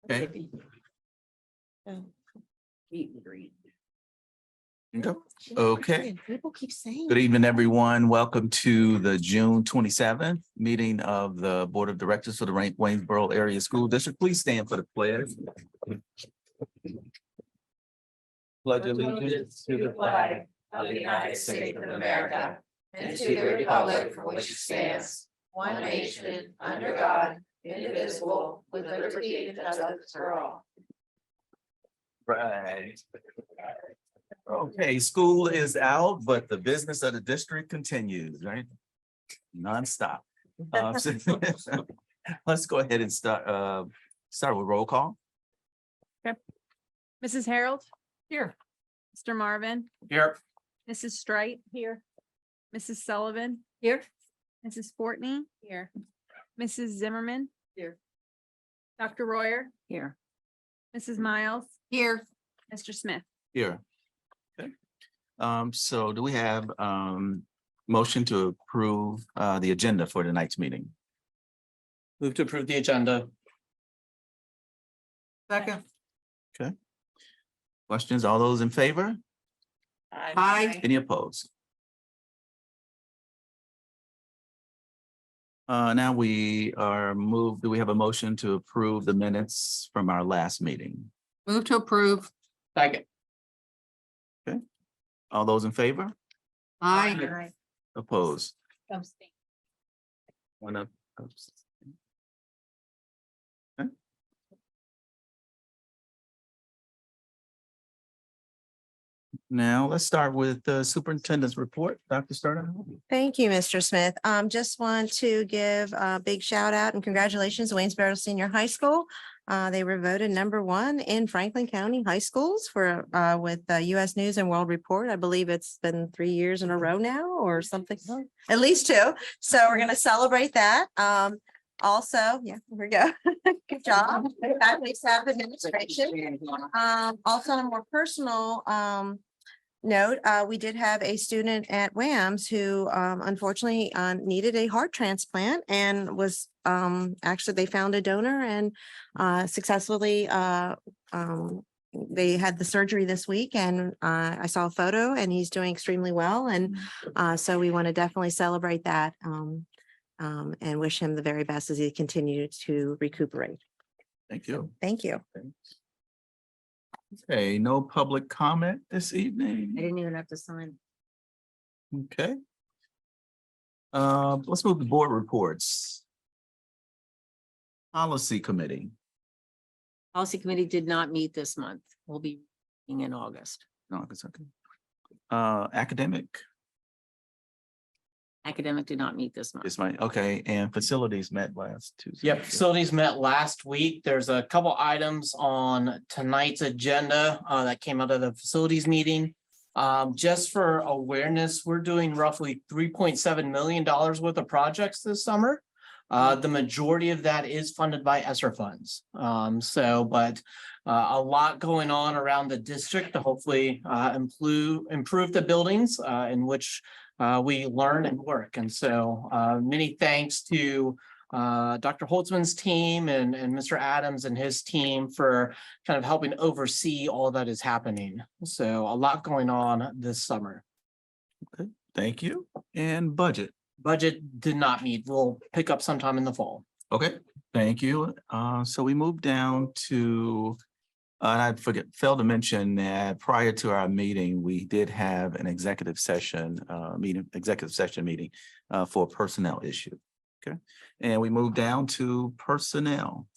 Okay. Okay. People keep saying. Good evening, everyone. Welcome to the June 27th meeting of the Board of Directors for the Waynesboro Area School District. Please stand for the pledge. Pledge allegiance to the flag of the United States of America and to the republic for which it stands, one nation, under God, indivisible, with liberty and justice for all. Right. Okay, school is out, but the business of the district continues, right? Nonstop. Let's go ahead and start with roll call. Mrs. Harold? Here. Mr. Marvin? Here. Mrs. Strite? Here. Mrs. Sullivan? Here. Mrs. Fortney? Here. Mrs. Zimmerman? Here. Dr. Royer? Here. Mrs. Miles? Here. Mr. Smith? Here. Okay. So do we have motion to approve the agenda for tonight's meeting? Move to approve the agenda. Second. Okay. Questions? All those in favor? Aye. Any opposed? Now we are moved. Do we have a motion to approve the minutes from our last meeting? Move to approve. Second. All those in favor? Aye. Opposed? One up. Okay. Now let's start with the superintendent's report. Dr. Starter. Thank you, Mr. Smith. Just want to give a big shout out and congratulations to Waynesboro Senior High School. They were voted #1 in Franklin County high schools for with the U.S. News and World Report. I believe it's been 3 years in a row now or something, at least 2. So we're going to celebrate that. Also, yeah, here we go. Good job. Faculty, staff, administration. Also on a more personal note, we did have a student at WAMS who unfortunately needed a heart transplant and was actually they found a donor and successfully they had the surgery this week, and I saw a photo and he's doing extremely well, and so we want to definitely celebrate that and wish him the very best as he continues to recuperate. Thank you. Thank you. Okay, no public comment this evening. I didn't even have to sign. Okay. Let's move to board reports. Policy committee. Policy committee did not meet this month. We'll be meeting in August. No, it's okay. Academic. Academic did not meet this month. It's my, okay, and facilities met last Tuesday. Yep, facilities met last week. There's a couple items on tonight's agenda that came out of the facilities meeting. Just for awareness, we're doing roughly $3.7 million worth of projects this summer. The majority of that is funded by ESSER funds. But a lot going on around the district to hopefully improve the buildings in which we learn and work. And so many thanks to Dr. Holtzman's team and Mr. Adams and his team for kind of helping oversee all that is happening. So a lot going on this summer. Okay, thank you. And budget. Budget did not meet. We'll pick up sometime in the fall. Okay, thank you. So we moved down to, I failed to mention that prior to our meeting, we did have an executive session meeting for a personnel issue. Okay, and we moved down to personnel.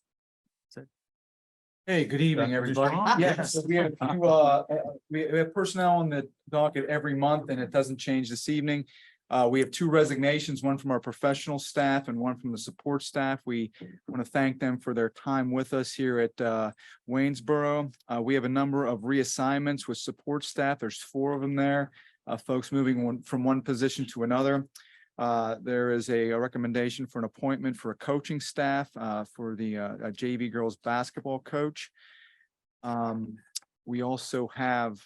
Hey, good evening, Dr. everybody. Deshawn? Yes, we have personnel on the docket every month, and it doesn't change this evening. We have 2 resignations, one from our professional staff and one from the support staff. We want to thank them for their time with us here at Waynesboro. We have a number of reassignments with support staff. There's 4 of them there, folks moving from one position to another. There is a recommendation for an appointment for a coaching staff for the JV girls basketball coach. We also have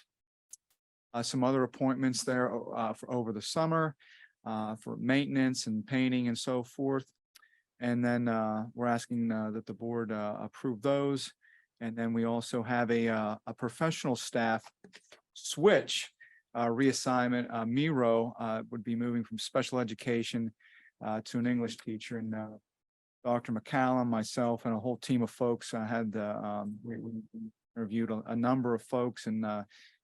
some other appointments there for over the summer for maintenance and painting and so forth. And then we're asking that the board approve those. And then we also have a professional staff switch, reassignment. Miro would be moving from special education to an English teacher, and Dr. McCallum, myself, and a whole team of folks had we interviewed a number of folks, and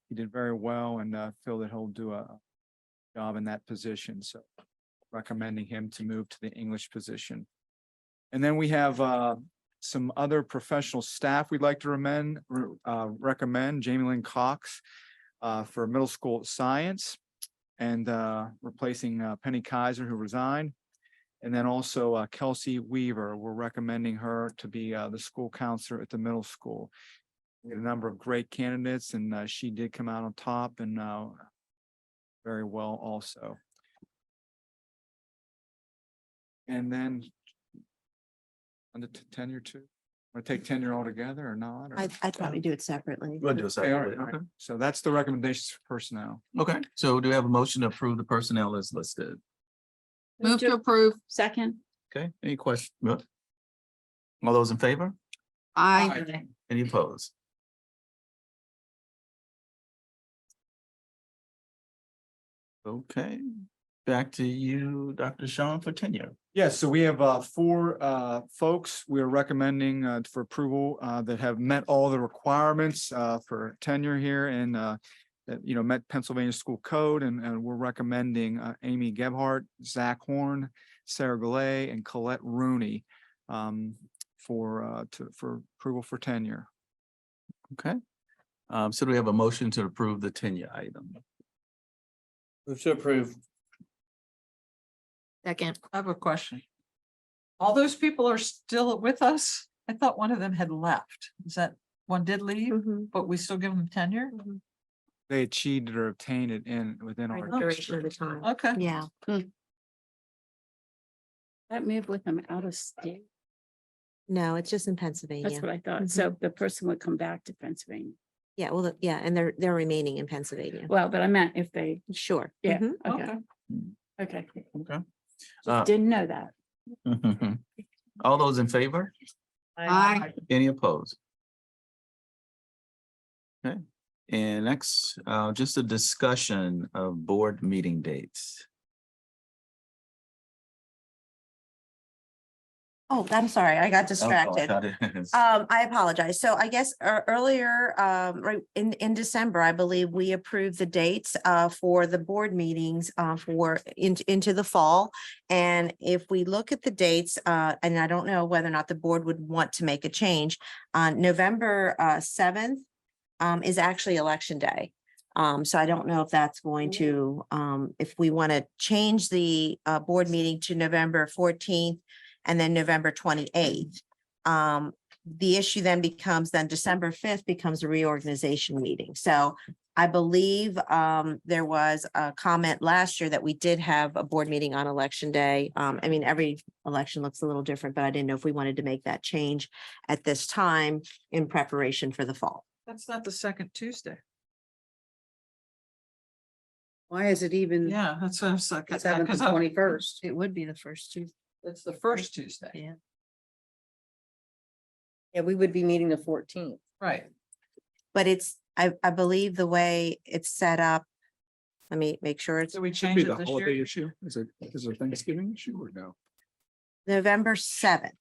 he did very well, and feel that he'll do a job in that position. So recommending him to move to the English position. And then we have some other professional staff we'd like to recommend Jamie Lynn Cox for middle school science, and replacing Penny Kaiser, who resigned. And then also Kelsey Weaver, we're recommending her to be the school counselor at the middle school. We had a number of great candidates, and she did come out on top, and very well also. And then under tenure too, want to take tenure altogether or not? or- I'd probably do it separately. We'll do a Okay, all right, second. all right. So that's the recommendations for personnel. Okay, so do we have a motion to approve the personnel as listed? Move to approve. Second. Okay, any questions? All those in favor? Aye. Any opposed? Okay, back to you, Dr. Sean, for tenure. Yes, so we have four folks we are recommending for approval that have met all the requirements for tenure here, and that, you know, met Pennsylvania School Code, and we're recommending Amy Gebhardt, Zach Horn, Sarah Gallet, and Colette Rooney for approval for tenure. Okay. So do we have a motion to approve the tenure item? Move to approve. Second. I have a question. All those people are still with us? I thought one of them had left. Is that one did leave, Mhm. but we still give them tenure? They achieved or obtained it within our. Duration of the time. Okay. Yeah, That moved with them out of state. no, it's just in That's Pennsylvania. what I thought. So the person would come back to Pennsylvania. Yeah, well, yeah, and they're remaining in Pennsylvania. Well, but I meant if they, Sure. yeah, Mhm. okay, Okay. okay. Okay. Just didn't know that. All those in favor? Aye. Any opposed? Okay, and next, just a discussion of board meeting dates. Oh, I'm sorry, I got Oh, I distracted. thought it- I apologize. So I guess earlier, right in December, I believe we approved the dates for the board meetings for into the fall. And if we look at the dates, and I don't know whether or not the board would want to make a change, November 7th is actually election day. So I don't know if that's going to, if we want to change the board meeting to November 14th and then November 28th. The issue then becomes, then December 5th becomes a reorganization meeting. So I believe there was a comment last year that we did have a board meeting on election day. I mean, every election looks a little different, but I didn't know if we wanted to make that change at this time in preparation for the fall. That's not the second Tuesday. Why is it even? Yeah, that's what I was like. It's happened the 21st. It would be the first Tuesday. It's the first Tuesday. Yeah. Yeah, we would be meeting the 14th. Right. But it's, I believe the way it's set up. Let me make sure it's So we Be changed the it this holiday year. issue? Is it a Thanksgiving issue or no? November 7th.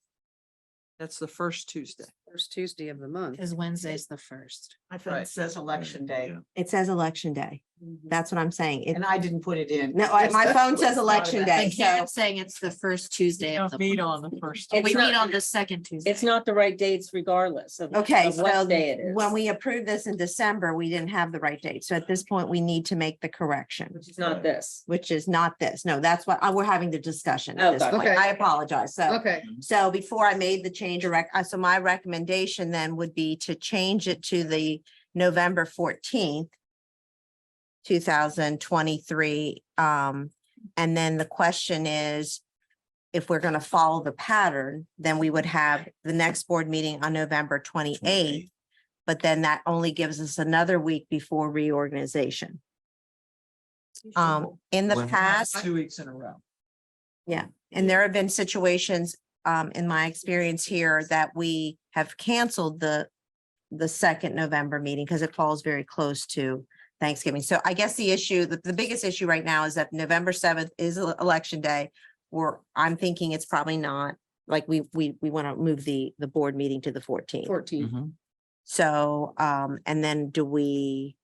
That's the first Tuesday. First Tuesday of the month. Because Wednesday's the first. I thought Right. it says election day, It says election day. That's what I'm saying. It, and I didn't put it in. no, my phone says election day, so. saying it's the first Tuesday Don't meet on the first. We It's meet not- on the second Tuesday. It's not the right dates regardless of. Okay, of what so day it is. when we approved this in December, we didn't have the right date. So at this point, we need to make the correction, Which is not this. which is not this. No, that's what, we're having the discussion at this Okay. point. Okay. I apologize. So, Okay. so before I made the change, so my recommendation then would be to change it to the November 14th, 2023. And then the question is, if we're going to follow the pattern, then we would have the next board meeting on November 28th. But then that only gives us another week before reorganization. In the Well, past, 2 weeks in a row. and there have been situations, in my experience here, that we have canceled the the second November meeting because it falls very close to Thanksgiving. So I guess the issue, the biggest issue right now is that November 7th is election day. Or I'm thinking it's probably not, like we want to move the board meeting to the 14th. 14. Mhm. So, and then do we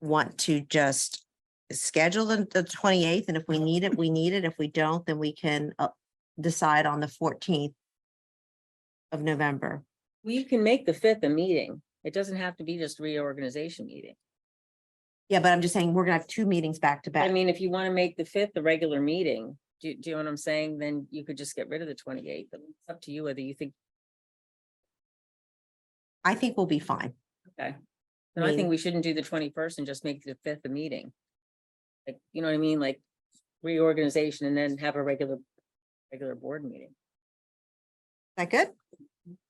want to just schedule the 28th? And if we need it, we need it. If we don't, then we can decide on the 14th of November. Well, you can make the 5th a meeting. It doesn't have to be just reorganization meeting. Yeah, but I'm just saying, we're gonna have two meetings back to I back. mean, if you want to make the 5th a regular meeting, do you know what I'm saying? Then you could just get rid of the 28th. It's up to you whether you think, I think we'll be fine. okay. And I think we shouldn't do the 21st and just make the 5th a meeting. Like, you know what I mean? Like reorganization and then have a regular board meeting. Is that good?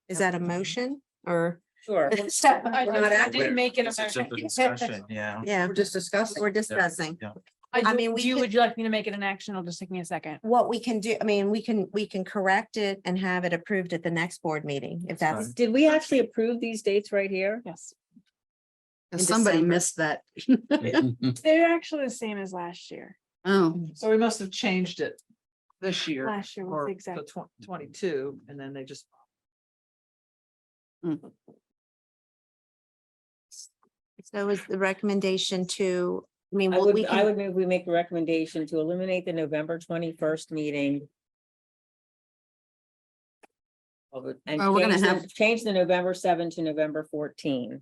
Is that a motion or? Sure. I didn't make it a It's just a motion. discussion, yeah. Yeah, We're just discussing. we're discussing. Yeah. I mean, we could- Would you like me to make it an action? It'll just take me a second. What we can do, I mean, we can correct it and have it approved at the next board meeting, if That's that's. Did we actually approve these dates right here? Yes. in Somebody December. missed that. They're actually the same as last year. Oh, So we must have changed it this year. Last year was Or the the exact. 22, and then they just. So is the recommendation to, I mean, we I can, would move, we make a recommendation to eliminate the November 21st meeting. And Oh, we're gonna change the November 7 to November 14.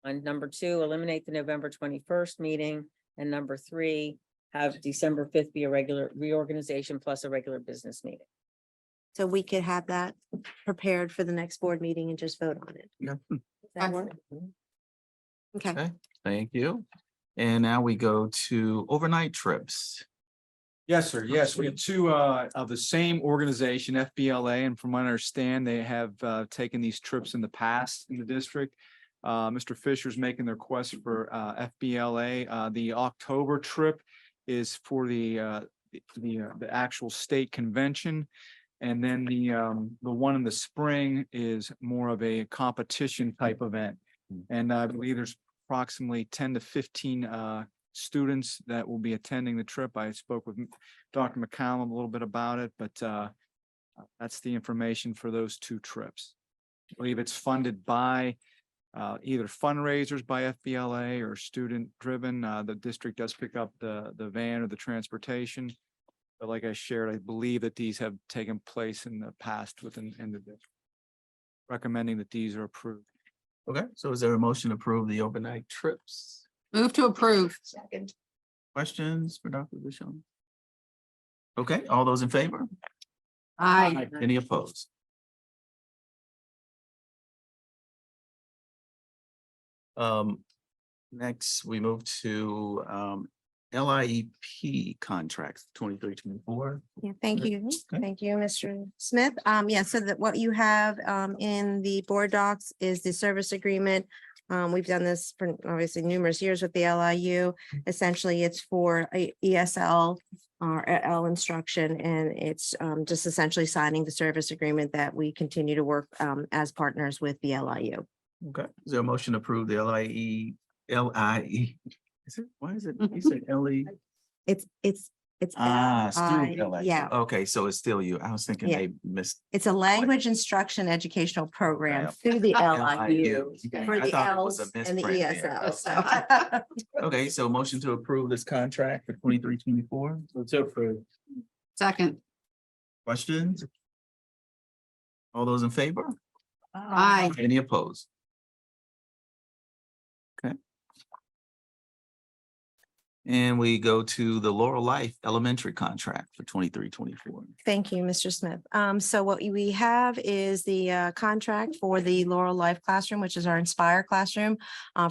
On number 2, eliminate the November 21st meeting, and number 3, have December 5th be a regular reorganization plus a regular business meeting. so we could have that prepared for the next board meeting and just vote on it. Yeah. Does that work? Okay. Okay, thank you. And now we go to overnight trips. Yes, sir. Yes, we have two of the same organization, FBLA, and from what I understand, they have taken these trips in the past in the district. Mr. Fisher's making the request for FBLA. The October trip is for the actual state convention. And then the one in the spring is more of a competition type event. And I believe there's approximately 10 to 15 students that will be attending the trip. I spoke with Dr. McCallum a little bit about it, but that's the information for those two trips. I believe it's funded by either fundraisers by FBLA or student driven. The district does pick up the van or the transportation. But like I shared, I believe that these have taken place in the past within the district. Recommending that these are approved. Okay, so is there a motion to approve the overnight trips? move to approve. Second. Questions for Dr. Bishop? Okay, all those in favor? Aye. Any opposed? Next, we move to LIEP contracts 23-24. Yeah, thank you. Okay. Thank you, Mr. Smith. Yeah, so that what you have in the board docs is the service agreement. We've done this for obviously numerous years with the LIU. Essentially, it's for a ESL or L instruction, and it's just essentially signing the service agreement that we continue to work as partners with the LIU. Okay, is there a motion to approve the LIE? Is it, why is it, you said LE? It's Ah, LI, still LIE. yeah. Okay, so it's still you. I was thinking Yeah. they missed. It's a language instruction educational program Yeah. through the LIU. LIU Okay, for I the thought it was Ls a and the misprint there. ESL. So. Okay, so motion to approve this contract for 23-24. So approved. Second. Questions? All those in favor? Aye. Any opposed? Okay. And we go to the Laurel Life Elementary contract for 23-24. Thank you, Mr. Smith. So what we have is the contract for the Laurel Life Classroom, which is our Inspire classroom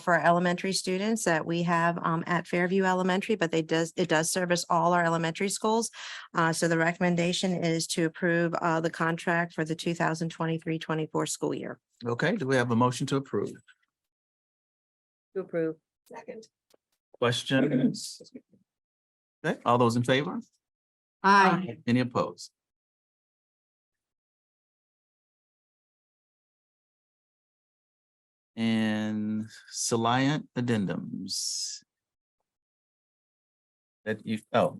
for our elementary students that we have at Fairview Elementary, but it does service all our elementary schools. So the recommendation is to approve the contract for the 2023-24 school year. Okay, do we have a motion to approve? To approve. Second. Questions? Okay, all those in favor? Aye. Any opposed? And Salient addendums. That you, oh,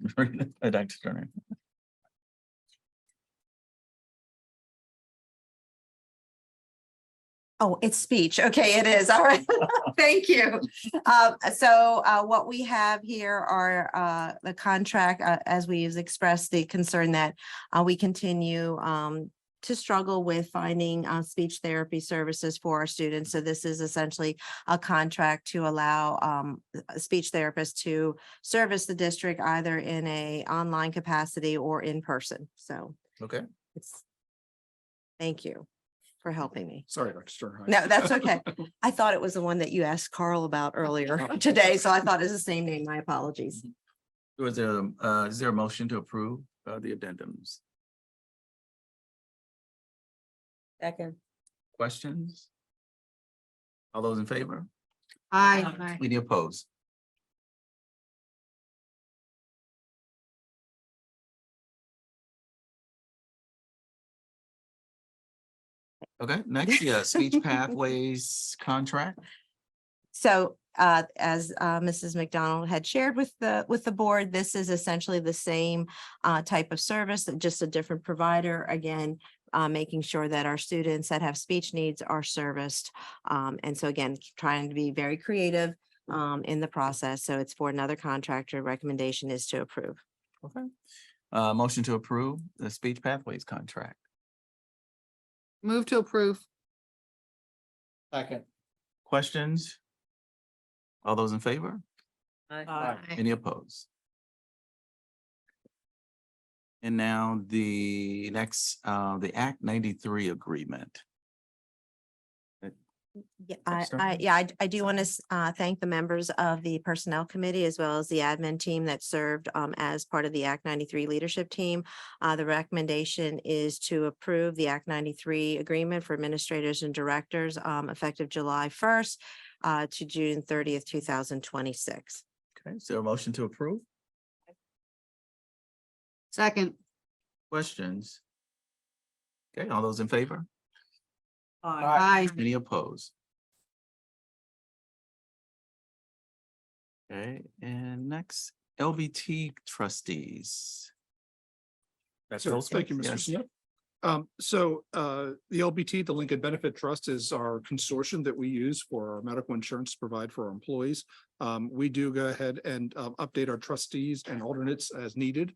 Dr. Turner. Oh, it's speech. Okay, it is. All right. Thank you. What we have here are the contract, as we've expressed the concern that we continue to struggle with finding speech therapy services for our students. So this is essentially a contract to allow a speech therapist to service the district either in a online capacity or in person. So Okay. it's, thank you for helping me. Sorry, Dr. Stern. No, that's okay. I thought it was the one that you asked Carl about earlier today, so I thought it's the same name. My apologies. Is there a motion to approve the addendums? Second. Questions? All those in favor? Aye. Any opposed? Okay, next, yeah, speech pathways contract. So as Mrs. McDonald had shared with the board, this is essentially the same type of service, just a different provider. Again, making sure that our students that have speech needs are serviced. And so again, trying to be very creative in the process. So it's for another contractor. Recommendation is to approve. Okay. Motion to approve the speech pathways contract. Move to approve. Second. Questions? All those in favor? Aye. Any opposed? And now the next, the Act 93 agreement. Yeah, Start. I do want to thank the members of the Personnel Committee as well as the admin team that served as part of the Act 93 leadership team. The recommendation is to approve the Act 93 agreement for administrators and directors effective July 1st to June 30th, 2026. Okay, is there a motion to approve? Second. Questions? Okay, all those in favor? Aye. Any opposed? Okay, and next, LBT trustees. That's So, those thank you, folks? Mr. Yes. Smith. The LBT, the Lincoln Benefit Trust, is our consortium that we use for our medical insurance to provide for our employees. We do go ahead and update our trustees and alternates as needed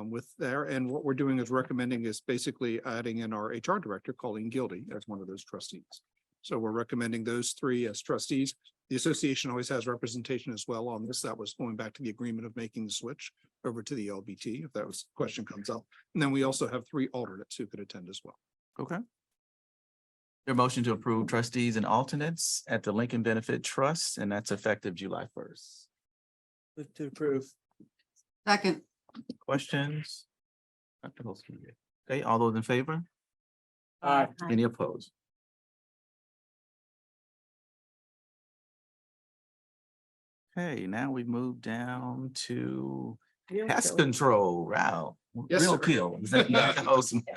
with there. And what we're doing is recommending is basically adding in our HR director, Colleen Gildy, as one of those trustees. So we're recommending those three as trustees. The association always has representation as well on this. That was going back to the agreement of making the switch over to the LBT, if that was question comes up. And then we also have three alternates who could attend as well. Okay. Your motion to approve trustees and alternates at the Lincoln Benefit Trust, and that's effective July 1st. Move to approve. Second. Questions? Okay, all those in favor? Aye. Any opposed? Okay, now we move down to pest control. Wow. Yes, Real sir. kill. Is that-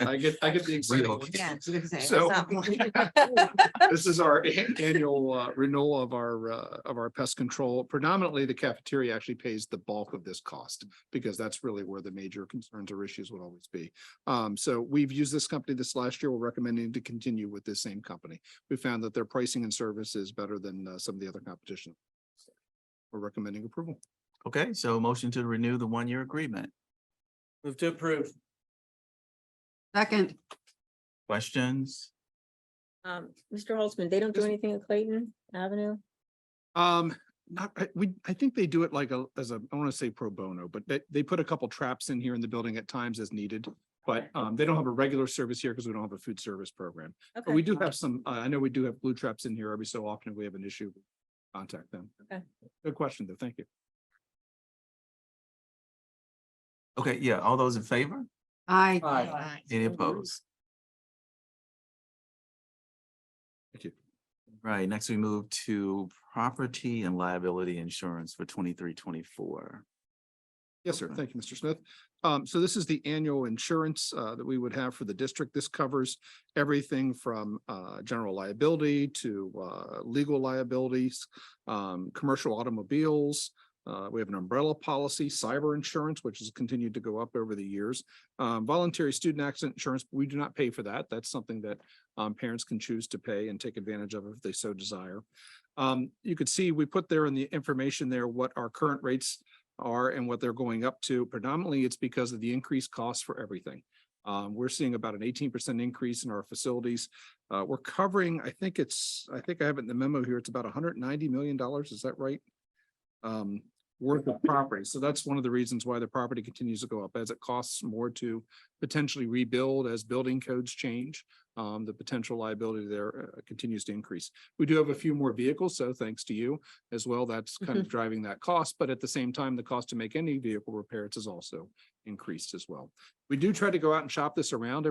I get the Real excitement. kill. So this is our annual renewal of our pest control. Predominantly, the cafeteria actually pays the bulk of this cost because that's really where the major concerns or issues would always be. So we've used this company this last year. We're recommending to continue with this same company. We found that their pricing and service is better than some of the other competition. We're recommending approval. Okay, so motion to renew the one-year agreement. Move to approve. Second. Questions? Mr. Holtzman, they don't do anything at Clayton Avenue? I think they do it like I want to say pro bono, but they put a couple traps in here in the building at times as needed. But they don't have a regular service here because we don't have a food service program. But we do have some, I know we do have blue traps in here every so often. If we have an issue, contact them. Okay. Good question though. Thank you. Okay, yeah, all those in favor? Aye. Aye. Any opposed? Thank you. Right, next we move to property and liability insurance for 23-24. Yes, sir. Thank you, Mr. Smith. So this is the annual insurance that we would have for the district. This covers everything from general liability to legal liabilities, commercial automobiles. We have an umbrella policy, cyber insurance, which has continued to go up over the years. Voluntary student accident insurance, we do not pay for that. That's something that parents can choose to pay and take advantage of if they so desire. You could see we put there in the information there what our current rates are and what they're going up to. Predominantly, it's because of the increased costs for everything. We're seeing about an 18% increase in our facilities. We're covering, I think I have it in the memo here, it's about $190 million. Is that right? Worth of property. So that's one of the reasons why the property continues to go up, as it costs more to potentially rebuild as building codes change. The potential liability there continues to increase. We do have a few more vehicles, so thanks to you as well, that's kind of driving that cost. But at the same time, the cost to make any vehicle repairs has also increased as well. We do try to go out and shop this around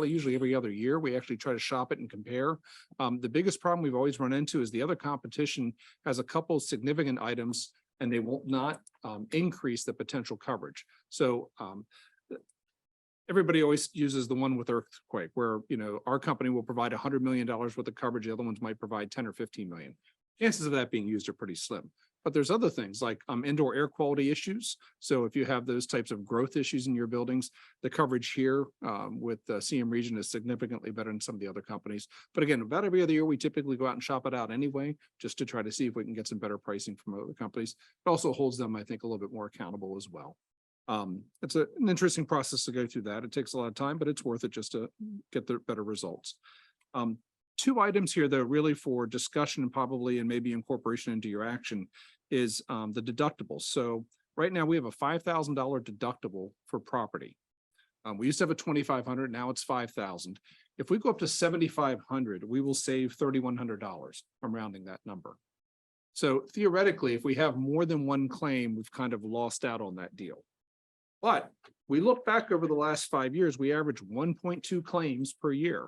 usually every other year. We actually try to shop it and compare. The biggest problem we've always run into is the other competition has a couple significant items and they will not increase the potential coverage. So everybody always uses the one with earthquake where, our company will provide $100 million worth of coverage. The other ones might provide 10 or 15 million. Chances of that being used are pretty slim. But there's other things like indoor air quality issues. So if you have those types of growth issues in your buildings, the coverage here with the CM region is significantly better than some of the other companies. But again, about every other year, we typically go out and shop it out anyway, just to try to see if we can get some better pricing from other companies. It also holds them, I think, a little bit more accountable as well. It's an interesting process to go through that. It takes a lot of time, but it's worth it just to get the better results. Two items here that are really for discussion and probably and maybe incorporation into your action is the deductibles. So right now we have a $5,000 deductible for property. We used to have a $2,500, now it's $5,000. If we go up to $7,500, we will save $3,100. I'm rounding that number. So theoretically, if we have more than one claim, we've kind of lost out on that deal. But we look back over the last 5 years, we average 1.2 claims per year.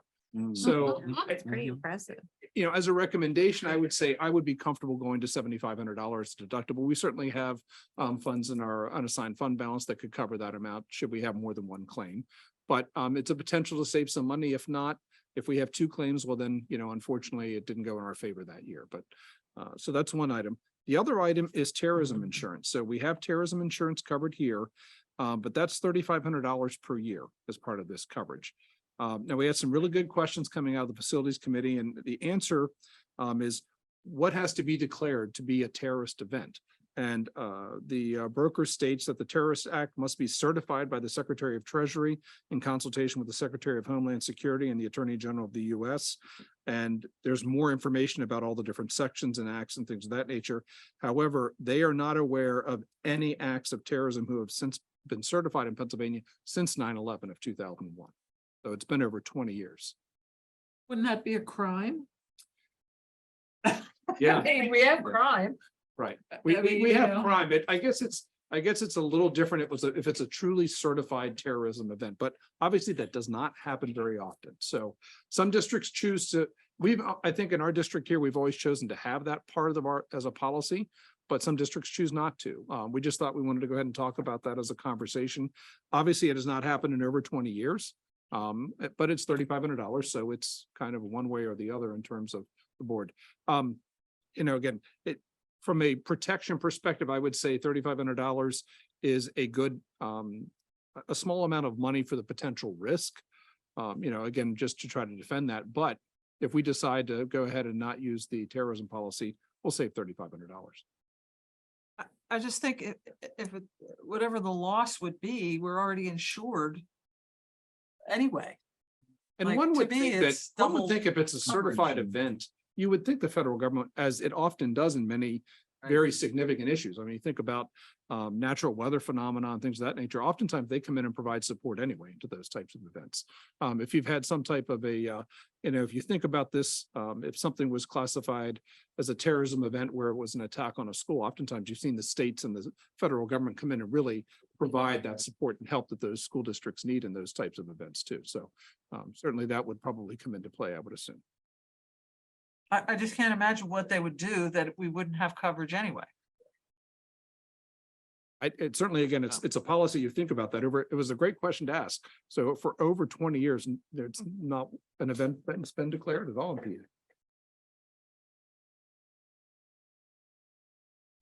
So That's pretty impressive. as a recommendation, I would say I would be comfortable going to $7,500 deductible. We certainly have funds in our unassigned fund balance that could cover that amount should we have more than one claim. But it's a potential to save some money. If not, if we have two claims, well then, unfortunately, it didn't go in our favor that year. But so that's one item. The other item is terrorism insurance. So we have terrorism insurance covered here, but that's $3,500 per year as part of this coverage. Now, we had some really good questions coming out of the facilities committee, and the answer is what has to be declared to be a terrorist event. And the broker states that the Terrorist Act must be certified by the Secretary of Treasury in consultation with the Secretary of Homeland Security and the Attorney General of the U.S. And there's more information about all the different sections and acts and things of that nature. However, they are not aware of any acts of terrorism who have since been certified in Pennsylvania since 9/11 of 2001. So it's been over 20 years. Wouldn't that be a crime? Yeah. I mean, we have crime. Right. I We mean, have crime, but I guess it's a little different. If it's a truly certified terrorism event, but obviously that does not happen very often. So some districts choose to, I think in our district here, we've always chosen to have that part of as a policy, but some districts choose not to. We just thought we wanted to go ahead and talk about that as a conversation. Obviously, it has not happened in over 20 years. But it's $3,500, so it's kind of one way or the other in terms of the board. Again, from a protection perspective, I would say $3,500 is a good, a small amount of money for the potential risk. Again, just to try to defend that. But if we decide to go ahead and not use the terrorism policy, we'll save $3,500. I just think whatever the loss would be, we're already insured anyway. And Like, one to would me, think it's double if it's a certified event, you would think the federal government, as it often does in many very significant issues. I mean, you think about natural weather phenomena and things of that nature. Oftentimes they come in and provide support anyway to those types of events. If you've had some type of if you think about this, if something was classified as a terrorism event where it was an attack on a school, oftentimes you've seen the states and the federal government come in and really provide that support and help that those school districts need in those types of events too. So certainly that would probably come into play, I would assume. I just can't imagine what they would do that we wouldn't have coverage anyway. It certainly, again, it's a policy. You think about that it was a great question to ask. So for over 20 years, it's not an event that's been declared at all in PA.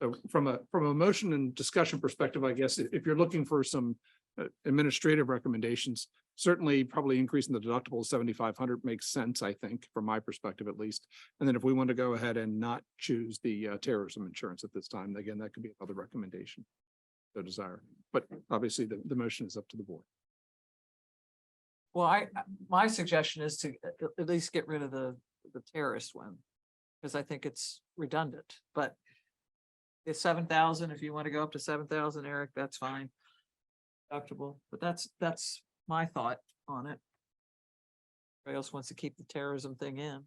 So from a motion and discussion perspective, I guess if you're looking for some administrative recommendations, certainly probably increasing the deductible to 7,500 makes sense, I think, from my perspective at least. And then if we want to go ahead and not choose the terrorism insurance at this time, again, that could be another recommendation. So desire, but obviously the motion is up to the board. Well, my suggestion is to at least get rid of the terrorist one. Because I think it's redundant, but it's 7,000. If you want to go up to 7,000, Eric, that's fine. Deductible, but that's my thought on it. Everybody else wants to keep the terrorism thing in.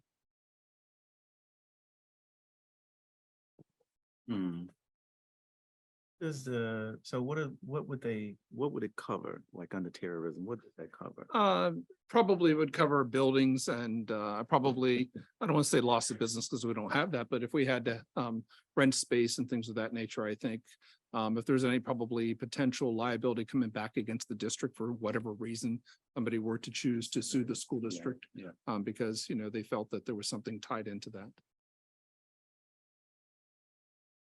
So what would it cover, like under terrorism? What does that cover? Probably would cover buildings and probably, I don't want to say loss of business because we don't have that, but if we had to rent space and things of that nature, I think if there's any probably potential liability coming back against the district for whatever reason, somebody were to choose to sue the school district. Because, they felt that there was something tied into that.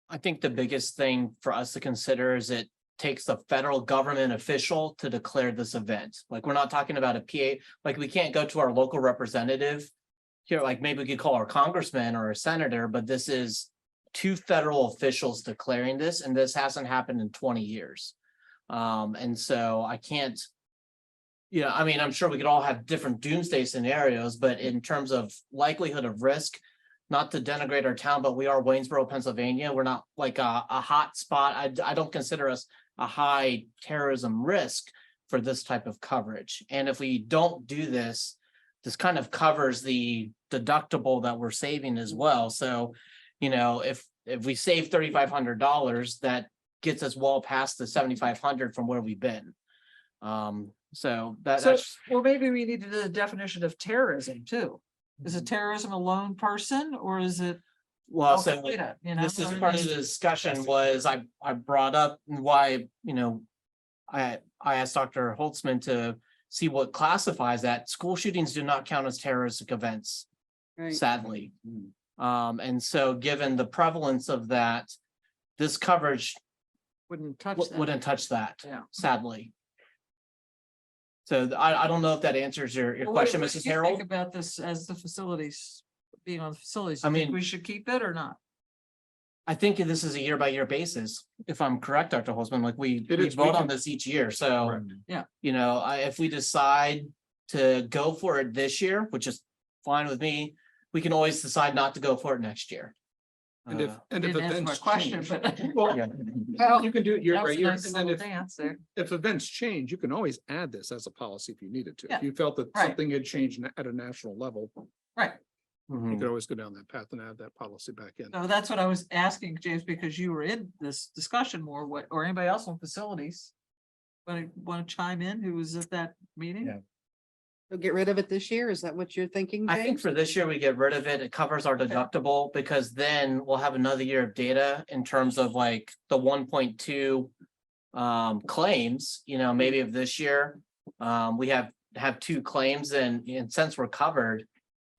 I think the biggest thing for us to consider is it takes the federal government official to declare this event. Like, we're not talking about a PA, like we can't go to our local representative here, like maybe we could call our congressman or a senator, but this is two federal officials declaring this, and this hasn't happened in 20 years. And so I can't, I mean, I'm sure we could all have different doomsday scenarios, but in terms of likelihood of risk, not to denigrate our town, but we are Waynesboro, Pennsylvania. We're not like a hot spot. I don't consider us a high terrorism risk for this type of coverage. And if we don't do this, this kind of covers the deductible that we're saving as well. So, if we save $3,500, that gets us well past the 7,500 from where we've been. So that's Well, maybe we need to do the definition of terrorism too. Is it terrorism a lone person or is it? well. So Al-Qaeda, this is part of the discussion was I brought up why, I asked Dr. Holtzman to see what classifies that. School shootings do not count as terroristic events, sadly. And so given the prevalence of that, this coverage Wouldn't touch that. wouldn't touch that, Yeah. sadly. So I don't know if that answers your Well, question, what do Mrs. you Harold. think about this as the facilities, being on the facilities? I You think mean- we should keep it or not? I think this is a year by year basis, if I'm correct, Dr. Holtzman, like we It is, vote we on can- this each year, so. Correct. Yeah. If we decide to go for it this year, which is fine with me, we can always decide not to go for it next year. And if Didn't answer my events question, change. but. Well, Well, you can do it year that by was a year. nice And then little if dance there. if events change, you can always add this as a policy if you needed to. Yeah. If you felt that Right. something had changed at a national level, Right. you Mhm. could always go down that path and add that policy back in. So that's what I was asking, James, because you were in this discussion more, or anybody else on facilities? Want to chime in, who was at that meeting? Yeah. So get rid of it this year? Is that what you're thinking, I think James? for this year, we get rid of it. It covers our deductible because then we'll have another year of data in terms of like the 1.2 claims, maybe of this year. We have two claims and since we're covered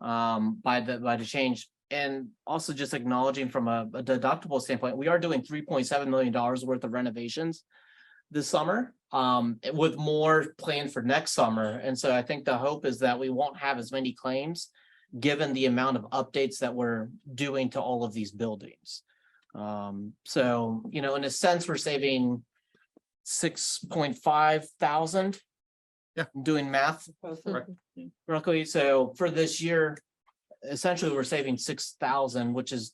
by the change, and also just acknowledging from a deductible standpoint, we are doing $3.7 million worth of renovations this summer, with more planned for next summer. And so I think the hope is that we won't have as many claims given the amount of updates that we're doing to all of these buildings. So, in a sense, we're saving 6.5 thousand. Yeah. Doing math correctly. So for this year, essentially, we're saving 6,000, which is,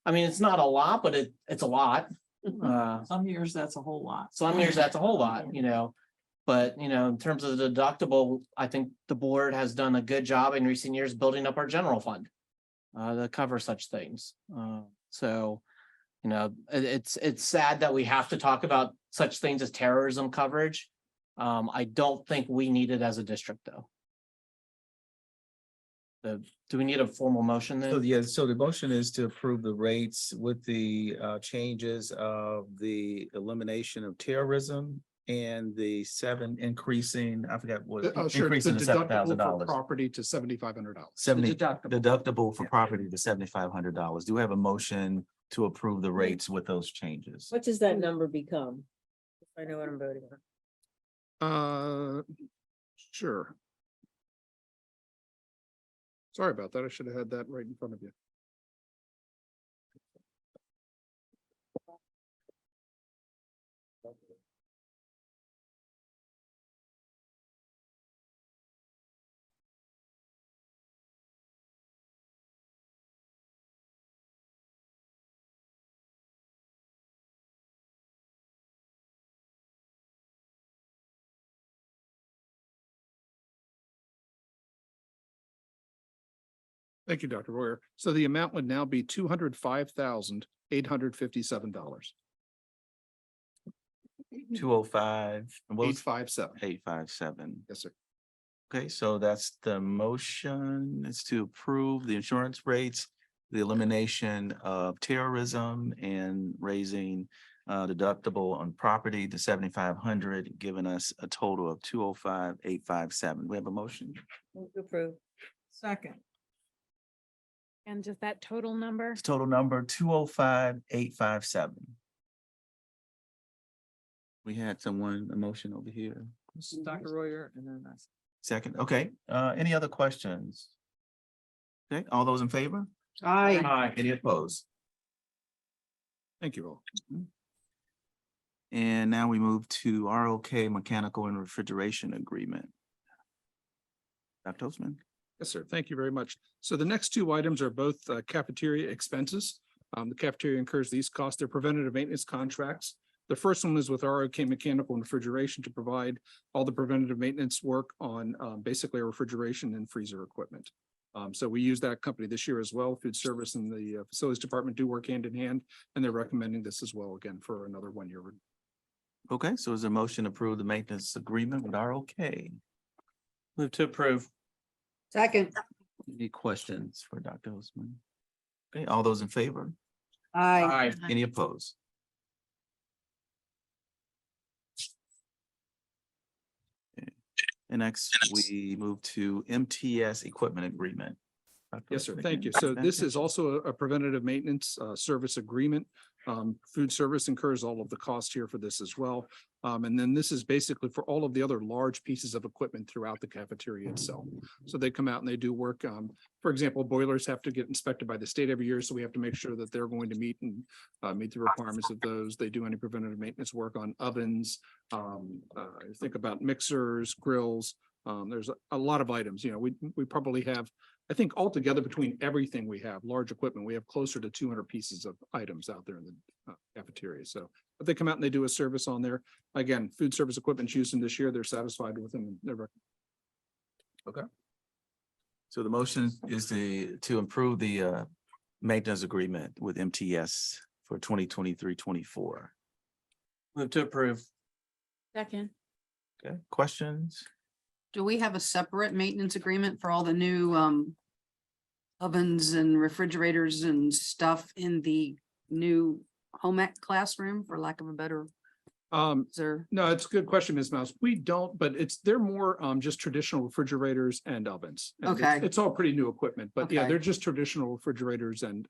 I mean, it's not a lot, but it's a lot. Some years, that's a whole lot. Some years that's a whole lot, but in terms of the deductible, I think the board has done a good job in recent years building up our general fund to cover such things. So, it's sad that we have to talk about such things as terrorism coverage. I don't think we need it as a district, though. Do we need a formal motion So then? yeah, so the motion is to approve the rates with the changes of the elimination of terrorism and the increasing, I forgot what. Sure, the Increasing to deductible for $7,000. property to $7,500. 70 deductible. deductible for property to $7,500. Do we have a motion to approve the rates with those changes? What does that number become? I know what I'm voting on. Sure. Sorry about that. I should have had that right in front of you. Thank you, Dr. Royer. So the amount would now be $205,857. 205. and what was- 857. 857. Yes, sir. Okay, so that's the motion is to approve the insurance rates, the elimination of terrorism and raising deductible on property to 7,500, giving us a total of 205,857. We have a motion. Move to approve. Second. And just that total number? Total number 205,857. We had someone, a motion over here. This is Dr. Royer and then that's. Second, okay, any other questions? Okay, all those in favor? Aye. Any opposed? Thank you all. And now we move to ROK Mechanical and Refrigeration Agreement. Dr. Ostman. Yes, sir. Thank you very much. So the next two items are both cafeteria expenses. The cafeteria incurs these costs. They're preventative maintenance contracts. The first one is with ROK Mechanical and Refrigeration to provide all the preventative maintenance work on basically our refrigeration and freezer equipment. So we use that company this year as well. Food service and the facilities department do work hand in hand, and they're recommending this as well again for another 1 year. Okay, so is there a motion to approve the maintenance agreement with ROK? Move to approve. Second. Any questions for Dr. Ostman? Okay, all those in favor? Aye. Aye. Any opposed? Okay. And next, we move to MTS Equipment Agreement. Dr. Yes, sir. Ostman, Thank you. again. So this is also a preventative maintenance service agreement. Food service incurs all of the cost here for this as well. And then this is basically for all of the other large pieces of equipment throughout the cafeteria itself. So they come out and they do work. For example, boilers have to get inspected by the state every year, so we have to make sure that they're going to meet the requirements of those. They do any preventative maintenance work on ovens. Think about mixers, grills. There's a lot of items, we probably have, I think altogether between everything we have, large equipment, we have closer to 200 pieces of items out there in the cafeteria. So, but they come out and they do a service on there. Again, food service equipment used in this year, they're satisfied with them. So the motion is to improve the maintenance agreement with MTS for 2023-24. Move to approve. Second. Okay, questions? Do we have a separate maintenance agreement for all the new ovens and refrigerators and stuff in the new home ec classroom, for lack of a better? Sir. No, it's a good question, Ms. Mouse. We don't, but they're more just traditional refrigerators and ovens. And Okay. It's all pretty new equipment, but yeah, Okay. they're just traditional refrigerators and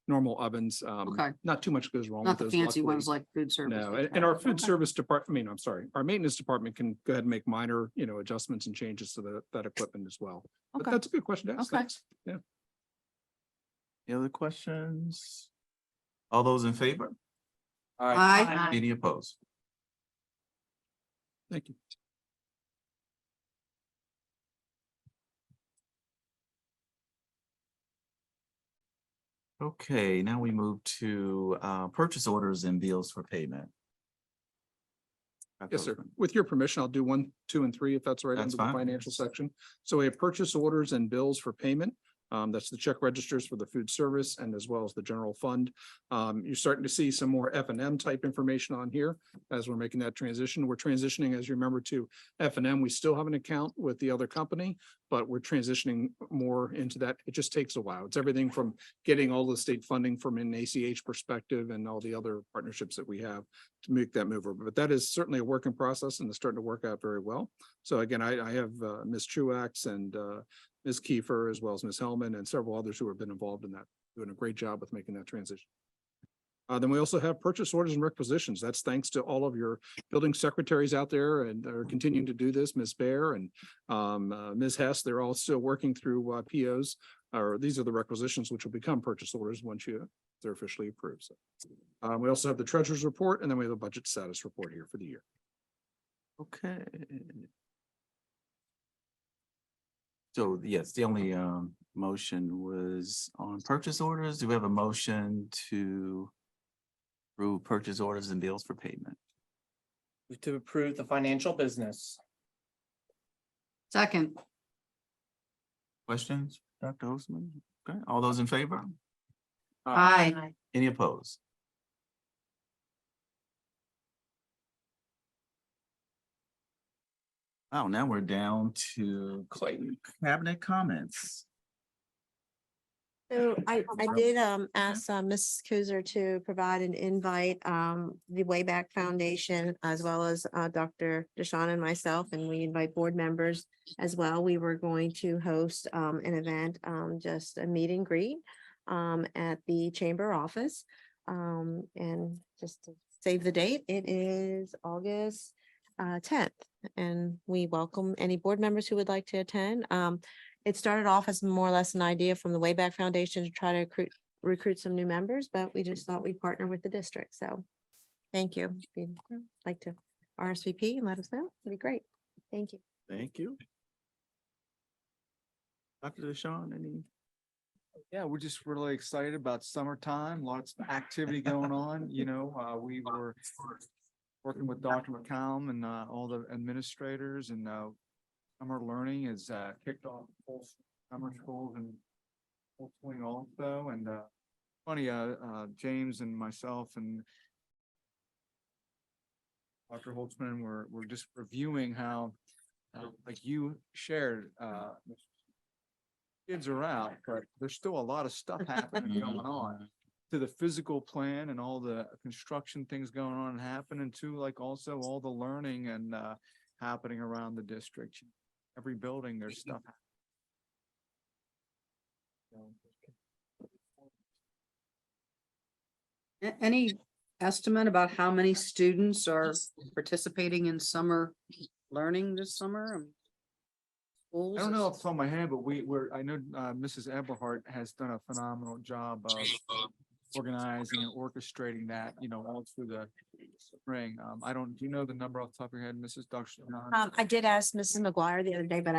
normal ovens. Okay. Not too much goes wrong with Not the those. fancy luckily. ones like food service. No, and our food service department, I'm sorry, our maintenance department can go ahead and make minor, adjustments and changes to that equipment as well. But Okay. that's a good question to ask. Okay. Thanks. Yeah. Any other questions? All those in favor? Aye. Any opposed? Thank you. Okay, now we move to purchase orders and bills for payment. Dr. Yes, sir. Ostman. With your permission, I'll do 1, 2, and 3, if that's all right, That's under the fine. financial section. So we have purchase orders and bills for payment. That's the check registers for the food service and as well as the general fund. You're starting to see some more F&M type information on here as we're making that transition. We're transitioning, as you remember, to F&M. We still have an account with the other company, but we're transitioning more into that. It just takes a while. It's everything from getting all the state funding from an ACH perspective and all the other partnerships that we have to make that move over. But that is certainly a work in process and it's starting to work out very well. So again, I have Ms. Truax and Ms. Kiefer, as well as Ms. Hellman and several others who have been involved in that, doing a great job with making that transition. Then we also have purchase orders and requisitions. That's thanks to all of your building secretaries out there and are continuing to do this, Ms. Bear and Ms. Hess. They're all still working through POs. Or these are the requisitions which will become purchase orders once they're officially approved. So, we also have the treasurer's report and then we have a budget status report here for the year. Okay. So yes, the only motion was on purchase orders. Do we have a motion to approve purchase orders and bills for payment? To approve the financial business. Second, Questions, Dr. Osman? Okay, all those in favor? aye. Any opposed? Oh, now we're down to Clayton cabinet comments. So I did ask Mrs. Kuzer to provide an invite, the Wayback Foundation, as well as Dr. Deshawn and myself, and we invite board members as well. We were going to host an event, just a meet and greet at the chamber office. And just to save the date, it is August 10th, and we welcome any board members who would like to attend. It started off as more or less an idea from the Wayback Foundation to try to recruit some new members, but we just thought we'd partner with the district. So thank you. If you'd like to RSVP and let us know, it'd be great. Thank you. Thank you. Dr. Deshawn, any? Yeah, we're just really excited about summertime, lots of activity going on, we were working with Dr. McCallum and all the administrators and summer learning is kicked off full summer schools and full swing also. And funny, James and myself and Dr. Holtzman were just reviewing how, like you shared, kids are out, but there's still a lot of stuff happening going on. To the physical plan and all the construction things going on and happening too, like also all the learning and happening around the district. Every building, there's stuff. Any estimate about how many students are participating in summer learning this summer? I don't know off the top of my head, but I know Mrs. Eberhardt has done a phenomenal job of organizing and orchestrating that, all through the spring. Do you know the number off the top of your head, Mrs. Dr. I did ask Mrs. McGuire the other day, but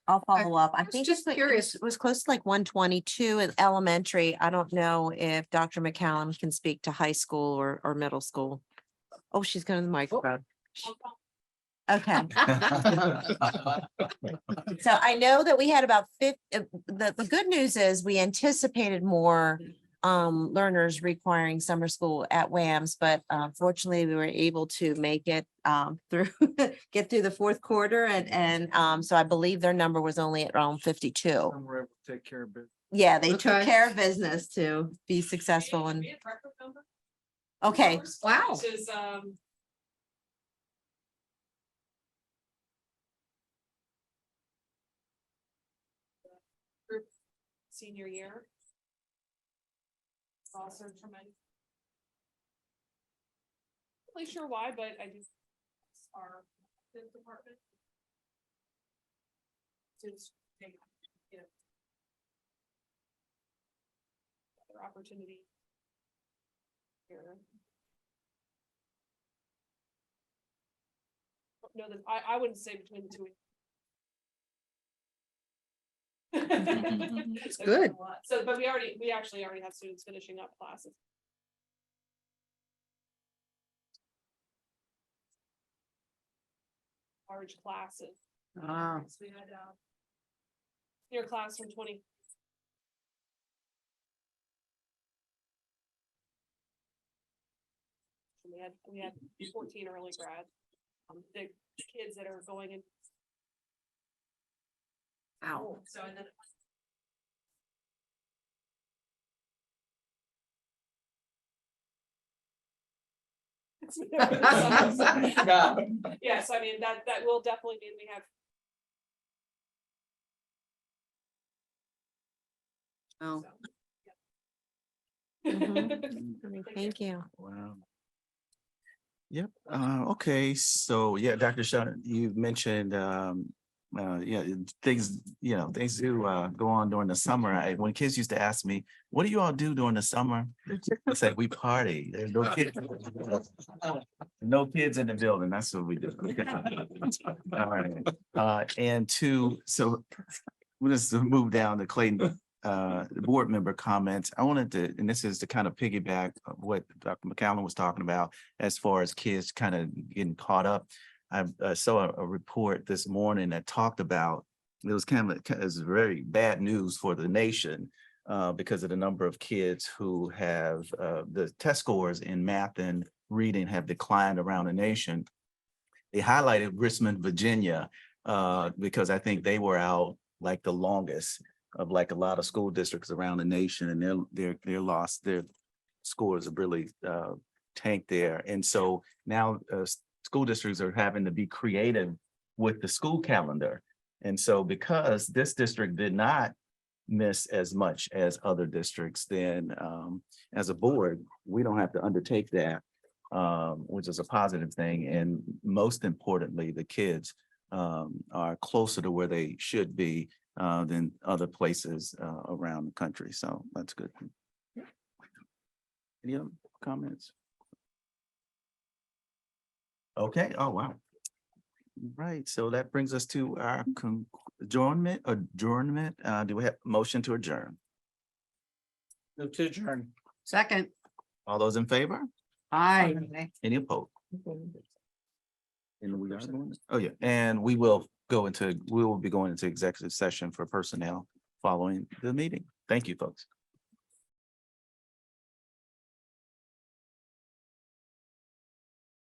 I'll follow up. I think just curious. it was close to like 122 in elementary. I don't know if Dr. McCallum can speak to high school or middle school. Oh, she's going to the microphone. Okay. So I know that we had about 50, the good news is we anticipated more learners requiring summer school at WAMS, but fortunately we were able to make it get through the fourth quarter and so I believe their number was only at around 52. Some were able to take care of business. Yeah, they took Okay. care of business to be successful and okay. Wow. Which is, group senior year. It's also tremendous. Not really sure why, but I just, our fifth department. Students take, other opportunity. Here. No, that I wouldn't say between the two. It's good. So, but we actually already have students finishing up classes. Large classes. Ah. So we had your class from 20 We had 14 early grads. The kids that are going in. Ow. So and then. Yes, I mean, that will definitely mean we have. Oh. Thank you. Wow. Yep, okay, so yeah, Dr. Shaw, you mentioned, yeah, things, things do go on during the summer. When kids used to ask me, what do you all do during the summer? I say, we party. There's no kids. No kids in the building. That's what we do. All right. And two, so we'll just move down to Clayton, the board member comments. I wanted to, and this is to kind of piggyback what Dr. McCallum was talking about as far as kids kind of getting caught up. I saw a report this morning that talked about, it was it was very bad news for the nation because of the number of kids who have the test scores in math and reading have declined around the nation. They highlighted Richmond, Virginia, because I think they were out like the longest of like a lot of school districts around the nation, and they're lost. Their scores have really tanked there. And so now school districts are having to be creative with the school calendar. And so because this district did not miss as much as other districts, then as a board, we don't have to undertake that, which is a positive thing. And most importantly, the kids are closer to where they should be than other places around the country. So that's good. Any other comments? Okay, oh, wow. Right, so that brings us to our adjournment. Do we have a motion to adjourn? Move to adjourn. Second, All those in favor? aye. Any opposed? And we are going, oh yeah, and we will be going into executive session for personnel following the meeting. Thank you, folks.